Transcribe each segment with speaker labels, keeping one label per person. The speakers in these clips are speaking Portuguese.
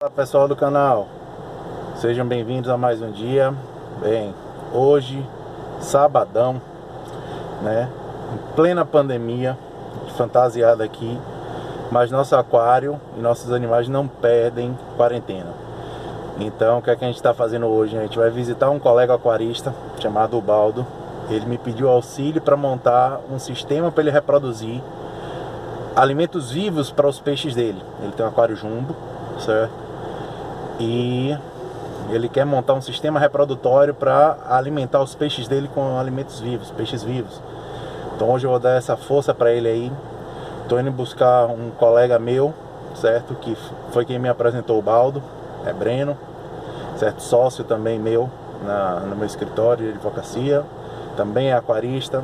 Speaker 1: Olá pessoal do canal, sejam bem-vindos a mais um dia. Bem, hoje, sabadão, né, em plena pandemia, fantasiada aqui, mas nosso aquário e nossos animais não perdem quarentena. Então o que é que a gente está fazendo hoje? A gente vai visitar um colega aquarista chamado Baldo. Ele me pediu auxílio para montar um sistema para ele reproduzir alimentos vivos para os peixes dele. Ele tem um aquário jumbo, certo? E ele quer montar um sistema reprodutório para alimentar os peixes dele com alimentos vivos, peixes vivos. Então hoje eu vou dar essa força para ele aí. Estou indo buscar um colega meu, certo? Que foi quem me apresentou o Baldo, é Breno, certo? Sócio também meu no meu escritório de advocacia, também é aquarista.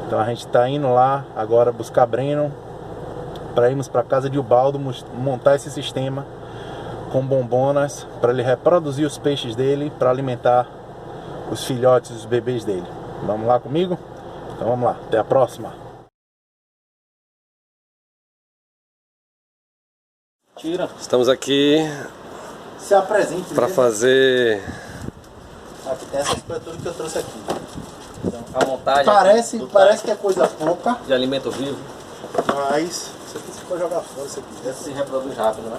Speaker 1: Então a gente está indo lá agora buscar Breno para irmos para a casa de Ubaldo montar esse sistema com bombonas para ele reproduzir os peixes dele para alimentar os filhotes, os bebês dele. Vamos lá comigo? Então vamos lá, até a próxima.
Speaker 2: Estamos aqui
Speaker 1: Se apresente
Speaker 2: para fazer
Speaker 1: aqui, tem essa estrutura que eu trouxe aqui.
Speaker 3: Então, a montagem
Speaker 1: Parece que é coisa pouca,
Speaker 3: de alimento vivo.
Speaker 1: mas isso aqui você pode jogar fora, isso aqui.
Speaker 3: Se reproduz rápido, né?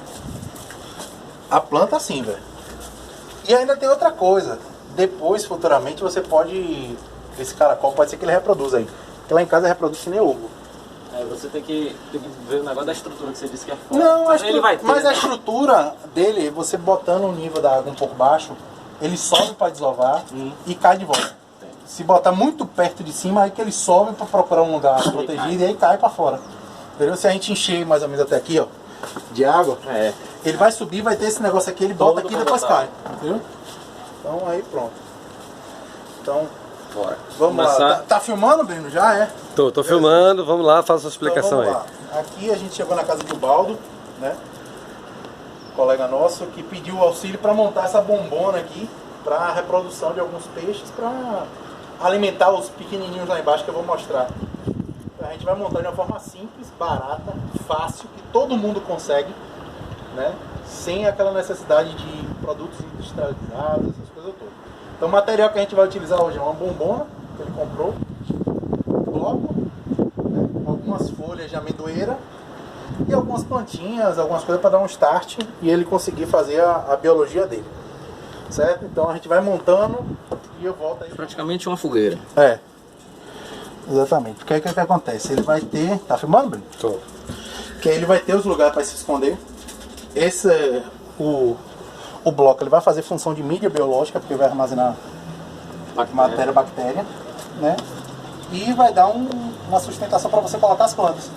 Speaker 1: A planta sim, velho. E ainda tem outra coisa. Depois, futuramente, você pode... Esse caracol pode ser que ele reproduza aí. Porque lá em casa reproduz que nem ovo.
Speaker 3: Aí você tem que ver o negócio da estrutura que você disse que é forte.
Speaker 1: Não,
Speaker 3: mas ele vai ter,
Speaker 1: mas
Speaker 3: né?
Speaker 1: a estrutura dele, você botando o nível da água um pouco baixo, ele sobe para desovar e cai de volta. Se botar muito perto de cima, aí que ele sobe para procurar um lugar protegido e aí cai para fora. Entendeu? Se a gente encher mais ou menos até aqui, ó, de água, ele vai subir, vai ter esse negócio aqui, ele bota aqui e depois cai. Entendeu? Então aí pronto. Então,
Speaker 3: Bora.
Speaker 1: vamos lá. Tá filmando, Breno? Já é?
Speaker 2: Tô filmando, vamos lá, faça sua explicação
Speaker 1: Então,
Speaker 2: aí.
Speaker 1: vamos lá. Aqui a gente chegou na casa do Baldo, né? Colega nosso que pediu auxílio para montar essa bombona aqui para a reprodução de alguns peixes para alimentar os pequenininhos lá embaixo que eu vou mostrar. Então, a gente vai montar de uma forma simples, barata, fácil, que todo mundo consegue, né? Sem aquela necessidade de produtos industrializados, essas coisas todas. Então o material que a gente vai utilizar hoje é uma bombona que ele comprou, um bloco, né? Algumas folhas de amendoeira e algumas plantinhas, algumas coisas para dar um start e ele conseguir fazer a biologia dele, certo? Então a gente vai montando e eu volto aí.
Speaker 3: Praticamente uma fogueira.
Speaker 1: É, exatamente. Porque aí o que acontece? Ele vai ter... Tá filmando, Bruno?
Speaker 2: Tô.
Speaker 1: Que aí ele vai ter os lugares para se esconder. Esse, o bloco, ele vai fazer função de mídia biológica, porque vai armazenar bactéria, né? E vai dar uma sustentação para você colocar as plantas.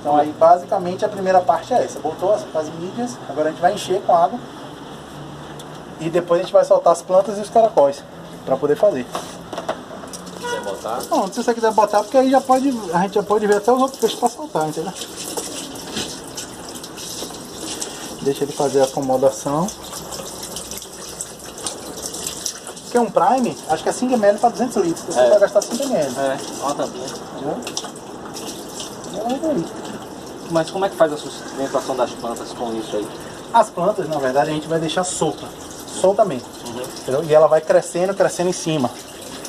Speaker 1: Então aí basicamente a primeira parte é essa. Botou as mídias, agora a gente vai encher com água. E depois a gente vai soltar as plantas e os caracóis, para poder fazer.
Speaker 3: Quiser botar?
Speaker 1: Não, se você quiser botar, porque aí a gente já pode ver até os outros peixes para soltar, entendeu? Deixa ele fazer a acomodação. Porque um prime, acho que é 5 ml para 200 litros. Você vai gastar 5 ml.
Speaker 3: Olha a tampinha.
Speaker 1: Entendeu?
Speaker 3: Mas como é que faz a sustentação das plantas com isso aí?
Speaker 1: As plantas, na verdade, a gente vai deixar solta. Soltamente. Entendeu? E ela vai crescendo em cima.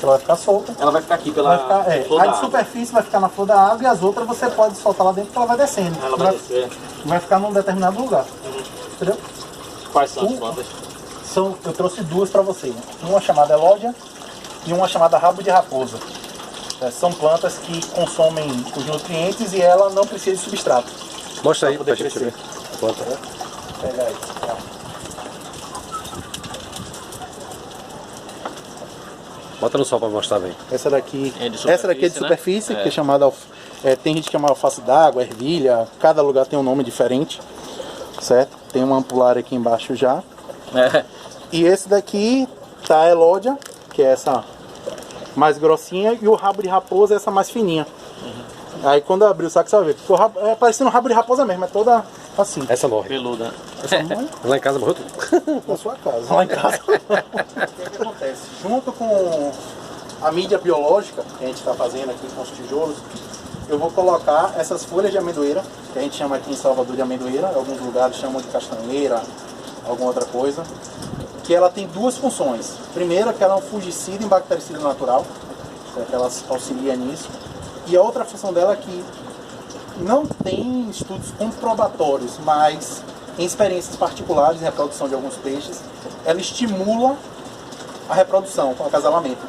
Speaker 1: Ela vai ficar solta.
Speaker 3: Ela vai ficar aqui pela flor
Speaker 1: A
Speaker 3: da
Speaker 1: de
Speaker 3: água.
Speaker 1: superfície vai ficar na flor da água e as outras você pode soltar lá dentro que ela vai descendo.
Speaker 3: Ela vai descer.
Speaker 1: Vai ficar num determinado lugar. Entendeu?
Speaker 3: Quais são as plantas?
Speaker 1: Eu trouxe duas para você. Uma chamada elódia e uma chamada rabo de raposa. São plantas que consomem os nutrientes e ela não precisa de substrato.
Speaker 2: Mostra aí
Speaker 1: pra
Speaker 2: pra
Speaker 1: poder
Speaker 2: gente
Speaker 1: crescer.
Speaker 2: ver a planta.
Speaker 1: Pega aí.
Speaker 2: Bota no sol pra mostrar bem.
Speaker 1: Essa daqui
Speaker 3: É de
Speaker 1: essa daqui é de
Speaker 3: superfície,
Speaker 1: superfície,
Speaker 3: né?
Speaker 1: que é chamada... tem gente que chama alface d'água, ervilha, cada lugar tem um nome diferente, certo? Tem uma ampulária aqui embaixo já. E esse daqui tá a elódia, que é essa mais grossinha, e o rabo de raposa é essa mais fininha. Aí quando eu abrir o saco você vai ver, porque o rabo, é parecendo um rabo de raposa mesmo, é toda assim.
Speaker 2: Essa morre.
Speaker 3: Peluda.
Speaker 2: Lá em casa morreu tudo.
Speaker 1: Na sua casa. Lá em casa. O que acontece? Junto com a mídia biológica que a gente está fazendo aqui com os tijolos, eu vou colocar essas folhas de amendoeira que a gente chama aqui em Salvador de amendoeira, alguns lugares chamam de castanheira, alguma outra coisa, que ela tem duas funções. Primeira, que ela é um fungicida e bactericida natural, que ela auxilia nisso, e a outra função dela é que não tem estudos comprobatórios, mas em experiências particulares de reprodução de alguns peixes, ela estimula a reprodução com acasalamento.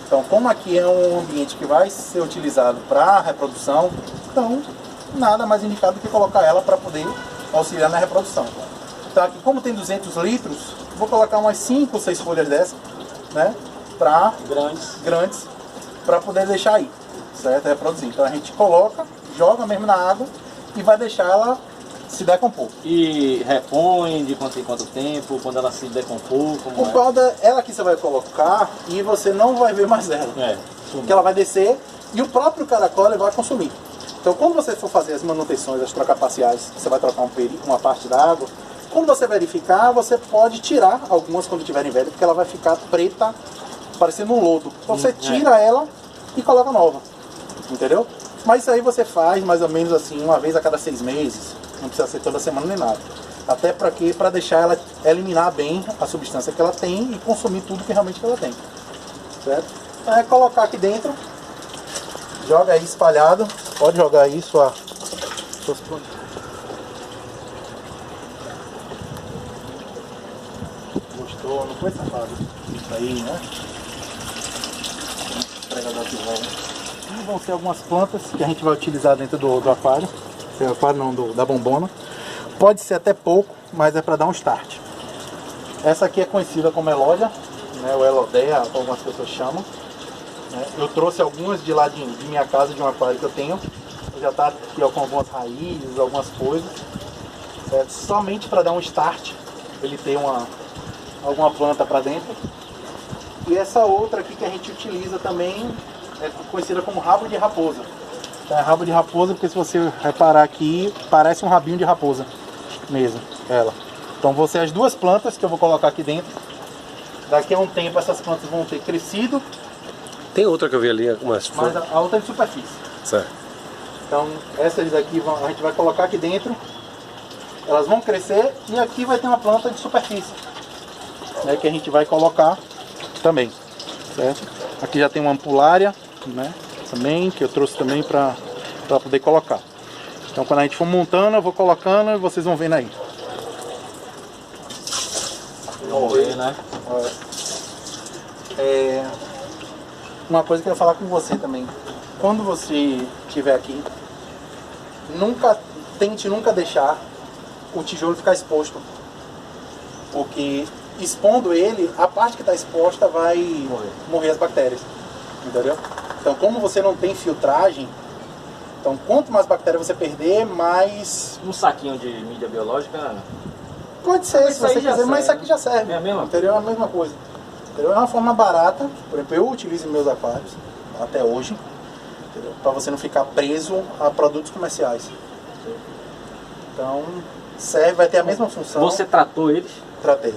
Speaker 1: Então, como aqui é um ambiente que vai ser utilizado para reprodução, então nada mais indicado do que colocar ela para poder auxiliar na reprodução. Então aqui, como tem 200 litros, vou colocar umas 5 ou 6 folhas dessa, né, para grandes, para poder deixar aí, certo? Reproduzir. Então a gente coloca, joga mesmo na água e vai deixar ela se decompor.
Speaker 3: E repõe de quanto em quanto tempo, quando ela se decompor, como
Speaker 1: Por causa ela que você vai colocar e você não vai ver mais ela. Porque ela vai descer e o próprio caracol ele vai consumir. Então quando você for fazer as manutenções, as trocas parciais, você vai trocar uma parte da água, quando você verificar, você pode tirar algumas quando estiverem velhas, porque ela vai ficar preta, parecendo um lodo. Então você tira ela e coloca nova, entendeu? Mas isso aí você faz mais ou menos assim, uma vez a cada 6 meses, não precisa ser toda semana nem nada. Até para deixar ela eliminar bem a substância que ela tem e consumir tudo que realmente ela tem, certo? Então é colocar aqui dentro, joga aí espalhado, pode jogar aí suas plantas. Gostou? Não foi safado? Isso aí, né? Pregador de volta. E vão ser algumas plantas que a gente vai utilizar dentro do aquário. O aquário não, da bombona. Pode ser até pouco, mas é para dar um start. Essa aqui é conhecida como elódia, né? Ou elodea, como algumas pessoas chamam. Né? Eu trouxe algumas de lá de minha casa, de um aquário que eu tenho. Já está aqui ó, com algumas raízes, algumas coisas. Certo? Somente para dar um start, ele tem alguma planta para dentro. E essa outra aqui que a gente utiliza também é conhecida como rabo de raposa. É rabo de raposa porque se você reparar aqui, parece um rabinho de raposa mesmo, ela. Então vão ser as duas plantas que eu vou colocar aqui dentro. Daqui a um tempo essas plantas vão ter crescido.
Speaker 2: Tem outra que eu vi ali,
Speaker 1: mas a outra é de superfície.
Speaker 2: Certo.
Speaker 1: Então essas daqui a gente vai colocar aqui dentro. Elas vão crescer e aqui vai ter uma planta de superfície, né, que a gente vai colocar também, certo? Aqui já tem uma ampulária, né, também, que eu trouxe também para poder colocar. Então quando a gente for montando, eu vou colocando e vocês vão vendo aí.
Speaker 3: Vamos ver, né?
Speaker 1: Uma coisa que eu ia falar com você também. Quando você estiver aqui, tente nunca deixar o tijolo ficar exposto. Porque expondo ele, a parte que está exposta vai morrer as bactérias. Entendeu? Então como você não tem filtragem, então quanto mais bactéria você perder, mais...
Speaker 3: Um saquinho de mídia biológica...
Speaker 1: Pode ser, se você quiser, mas isso aqui já serve.
Speaker 3: É a mesma?
Speaker 1: Entendeu? É a mesma coisa. Entendeu? É uma forma barata. Por exemplo, eu utilizo em meus aquários, até hoje, para você não ficar preso a produtos comerciais. Então, serve, vai ter a mesma função.
Speaker 3: Você tratou eles?
Speaker 1: Tratei.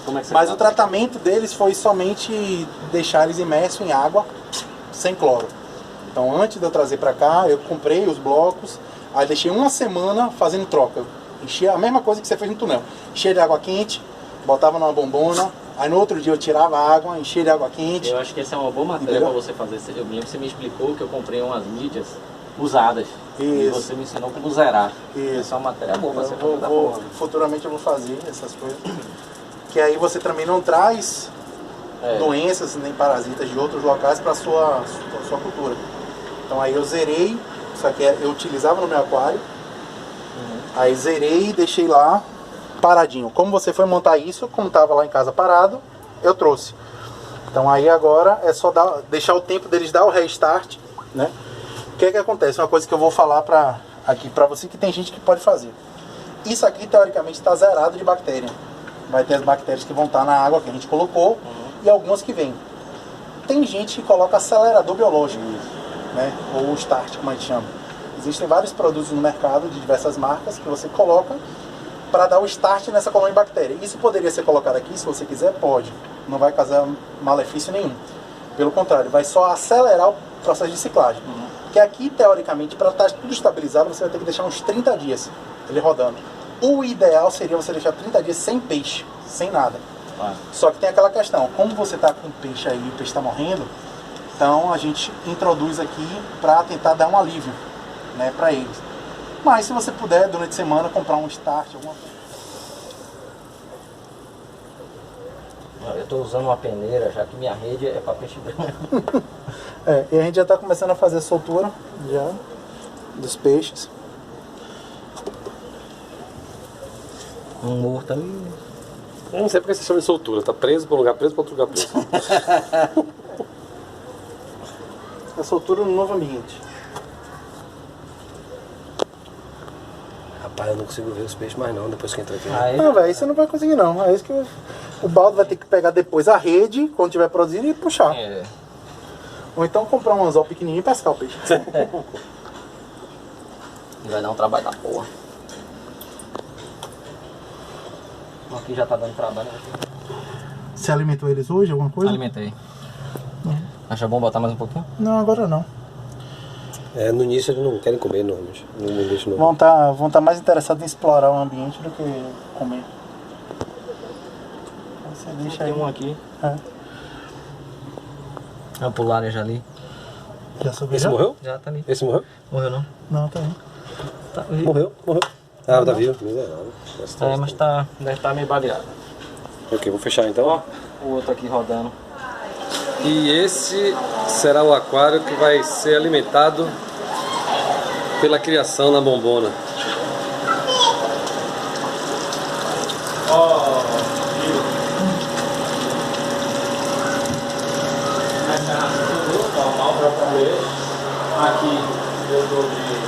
Speaker 3: Como é que você
Speaker 1: Mas o tratamento deles foi somente deixar eles imersos em água, sem cloro. Então, antes de eu trazer para cá, eu comprei os blocos, aí deixei uma semana fazendo troca. Enchia a mesma coisa que você fez no túnel. Enchia de água quente, botava numa bombona, aí no outro dia eu tirava a água, enchia de água quente.
Speaker 3: Eu acho que essa é uma boa matéria para você fazer. Eu lembro que você me explicou que eu comprei umas mídias usadas. Isso. E você me ensinou como zerar.
Speaker 1: Isso.
Speaker 3: Essa é uma matéria boa para você
Speaker 1: fazer. Futuramente eu vou fazer essas coisas. Que aí você também não traz doenças nem parasitas de outros locais para a sua cultura. Então aí eu zerei, isso aqui eu utilizava no meu aquário. Aí zerei e deixei lá paradinho. Como você foi montar isso, como estava lá em casa parado, eu trouxe. Então aí agora é só deixar o tempo deles dar o restart, né? O que é que acontece? Uma coisa que eu vou falar aqui para você, que tem gente que pode fazer. Isso aqui teoricamente está zerado de bactéria. Vai ter as bactérias que vão estar na água que a gente colocou e algumas que vêm. Tem gente que coloca acelerador biológico, né? Ou start, como a gente chama. Existem vários produtos no mercado de diversas marcas que você coloca para dar o start nessa colônia de bactéria. Isso poderia ser colocado aqui, se você quiser, pode. Não vai causar malefício nenhum. Pelo contrário, vai só acelerar o processo de ciclagem. Porque aqui, teoricamente, para estar tudo estabilizado, você vai ter que deixar uns 30 dias ele rodando. O ideal seria você deixar 30 dias sem peixe, sem nada. Só que tem aquela questão, como você está com peixe aí e o peixe está morrendo, então a gente introduz aqui para tentar dar um alívio, né, para eles. Mas se você puder, durante a semana, comprar um start, alguma coisa.
Speaker 3: Eu estou usando uma peneira, já que minha rede é para peixe branco.
Speaker 1: E a gente já está começando a fazer a soltura já dos peixes.
Speaker 3: Um morto ali.
Speaker 2: Eu não sei porque você chama de soltura. Tá preso para um lugar preso, para outro lugar preso.
Speaker 1: A soltura no novo ambiente.
Speaker 2: Rapaz, eu não consigo ver os peixes mais não, depois que entra aqui.
Speaker 1: Não, velho, você não vai conseguir não. É isso que o balde vai ter que pegar depois a rede, quando tiver produzindo, e puxar. Ou então comprar um anzol pequenininho e pescar o peixe.
Speaker 3: Vai dar um trabalho da porra. Aqui já tá dando trabalho.
Speaker 1: Você alimentou eles hoje, alguma coisa?
Speaker 3: Alimentei. Acha bom botar mais um pouquinho?
Speaker 1: Não, agora não.
Speaker 2: No início eles não querem comer, normalmente. Não deixa não.
Speaker 1: Vão tá mais interessados em explorar o ambiente do que comer. Você deixa aí.
Speaker 3: Tem um aqui.
Speaker 1: É.
Speaker 3: É o pulares ali.
Speaker 1: Já subiu?
Speaker 2: Esse morreu?
Speaker 3: Já tá ali.
Speaker 2: Esse morreu?
Speaker 3: Morreu não?
Speaker 1: Não, tá aí.
Speaker 3: Tá,
Speaker 2: Morreu. Ah, tá vivo. Miserável.
Speaker 3: mas tá, deve estar meio baleado.
Speaker 2: Ok, vou fechar então.
Speaker 3: O outro aqui rodando.
Speaker 2: E esse será o aquário que vai ser alimentado pela criação na bombona.
Speaker 3: Normal para comer. Aqui eu dou de